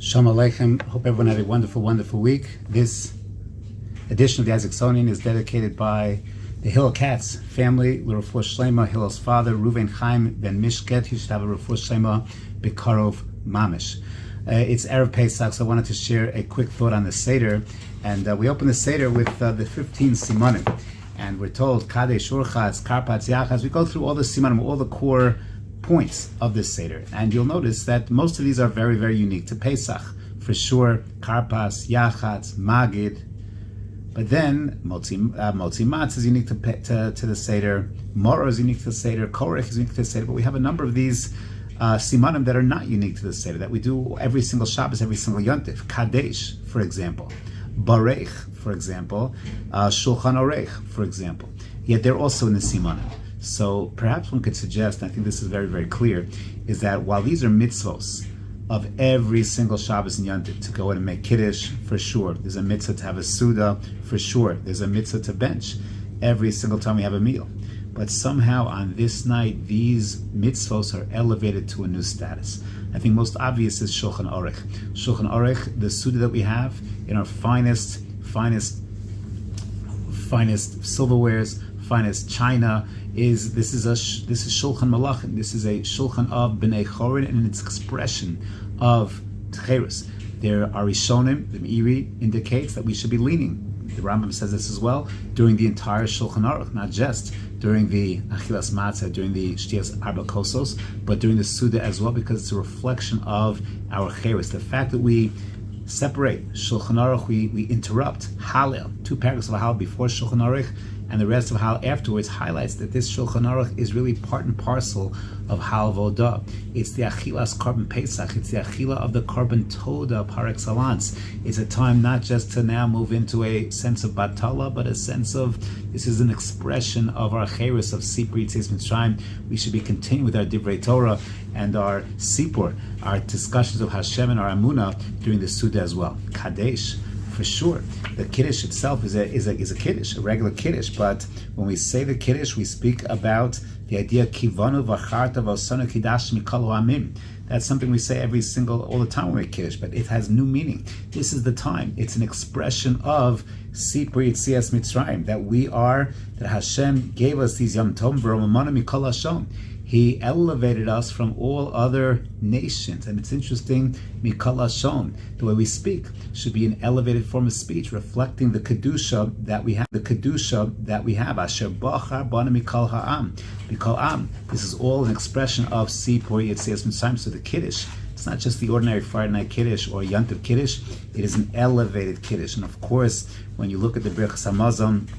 Shalom Aleichem. Hope everyone had a wonderful, wonderful week. This edition of the Isaacsonian is dedicated by the Hillel Katz family, L'Refuah Shlema, Hillel's father, Reuven Chaim ben Mishket. He should have a Refuah Shlema B'karov Mamish. It's Erev Peasach, so I wanted to share a quick thought on the Seder. And we open the Seder with the 15 Simanim. And we're told, Kadesh, Urchatz, Karpatz, Yachaz. We go through all the Simanim, all the core points of this Seder, and you'll notice that most of these are very, very unique to Pesach. For sure, Karpas, Yachatz, Magid, but then Motzi Matz is unique to the Seder, Mora is unique to the Seder, Korech is unique to the Seder, but we have a number of these Simanim that are not unique to the Seder, that we do every single Shabbos, every single Yontif. Kadesh, for example, Barech, for example, Shulchan Orech, for example. Yet they're also in the Simanim. So perhaps one could suggest, and I think this is very, very clear, is that while these are mitzvos of every single Shabbos and Yontif, to go in and make Kiddush, for sure. There's a mitzvah to have a Suda, for sure. There's a mitzvah to bench every single time we have a meal. But somehow on this night, these mitzvos are elevated to a new status. I think most obvious is Shulchan Orech. Shulchan Orech, the Suda that we have in our finest silverwares, finest china, this is Shulchan Malachim. This is a Shulchan of B'nai Chorin and its expression of Tcherus. There are Rishonim, the Meiri indicates that we should be leaning. The Rambam says this as well during the entire Shulchan Aruch, not just during the Achilas Matzah, during the Shtias Arba Kosos, but during the Suda as well, because it's a reflection of our Cherus. The fact that we separate Shulchan Aruch, we interrupt Hallel, 2 paragraphs of Hallel before Shulchan Aruch, and the rest of Hal afterwards highlights that this Shulchan Aruch is really part and parcel of Hal Vodah. It's the Achilas Korban Pesach. It's the Achila of the Korban Toda par excellence. It's a time not just to now move into a sense of Batala, but a sense of, this is an expression of our Cheres of Sipur Yitzias Mitzrayim. We should be continuing with our Divrei Torah and our Sipur, our discussions of Hashem and our Amunah during the Suda as well. Kadesh. For sure, the Kiddush itself is a Kiddush, a regular Kiddush. But when we say the Kiddush, we speak about the idea Kivanu v'charta v'osanu kidash mikol ha'amim. That's something we say all the time when we make Kiddush, but it has new meaning. This is the time. It's an expression of Sipur Yitzias Mitzrayim, that Hashem gave us these Yom Tov v'romamanu mikol hashon. He elevated us from all other nations. And it's interesting, Mikol Hashon, the way we speak should be an elevated form of speech, reflecting the Kedusha that we have. Asher Bachar Bana Mikol Ha'am. Mikol Am. This is all an expression of Sipur Yitzias Mitzrayim. So the Kiddush, it's not just the ordinary Friday night Kiddush or Yontif Kiddush. It is an elevated Kiddush. And of course, when you look at the Birchas Hamazon,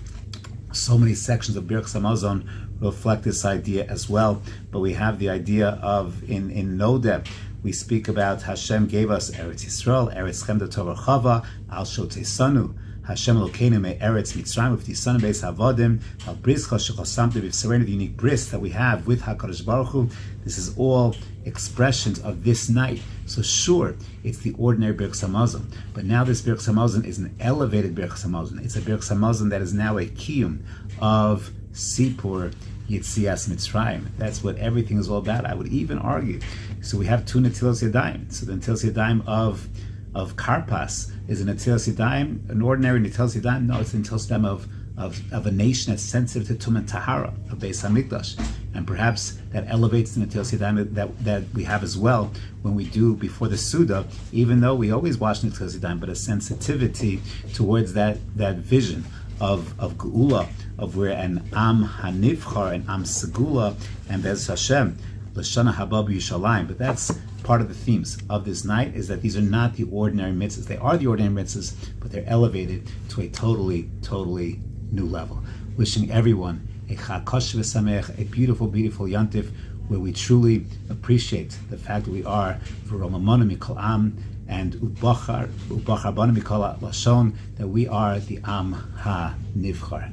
so many sections of Birchas Hamazon reflect this idea as well. But we have the idea of, in Nodeh, we speak about Hashem gave us Eretz Yisrael, Eretz Chemda Torah Chava, Al Shotesanu, Hashem Elokeinu me Eretz Mitzrayim v'tisanu beis havodim, Al Brischa shechosamtu b'v'serenu, the unique bris that we have with HaKadosh Baruch Hu. This is all expressions of this night. So sure, it's the ordinary Birchas Hamazon, but now this Birchas Hamazon is an elevated Birchas Hamazon. It's a Birchas Hamazon that is now a kiyum of Sipur Yitzias Mitzrayim. That's what everything is all about. I would even argue. So we have 2 Netilas Yadayim. So the Netilas Yadayim of Karpas is a Netilas Yadayim, an ordinary Netilas Yadayim. No, it's a Netilas Yadayim of a nation that's sensitive to Tum and Tahara, of Beis HaMikdash. And perhaps that elevates the Netilas Yadayim that we have as well when we do before the Suda, even though we always watch Netilas Yadayim, but a sensitivity towards that vision of Geula, of where an Am Hanivchar, an Am Segula, and Bez Hashem, L'shana Haba B'Yushalayim. But that's part of the themes of this night, is that these are not the ordinary mitzvahs. They are the ordinary mitzvahs, but they're elevated to a totally, totally new level. Wishing everyone a Chag Kosher V'Sameach, a beautiful, beautiful Yontif, where we truly appreciate the fact that we are V'Romamonu Mikol Am, and Ubachar Bana Mikol Lashon, that we are the Am HaNivchar.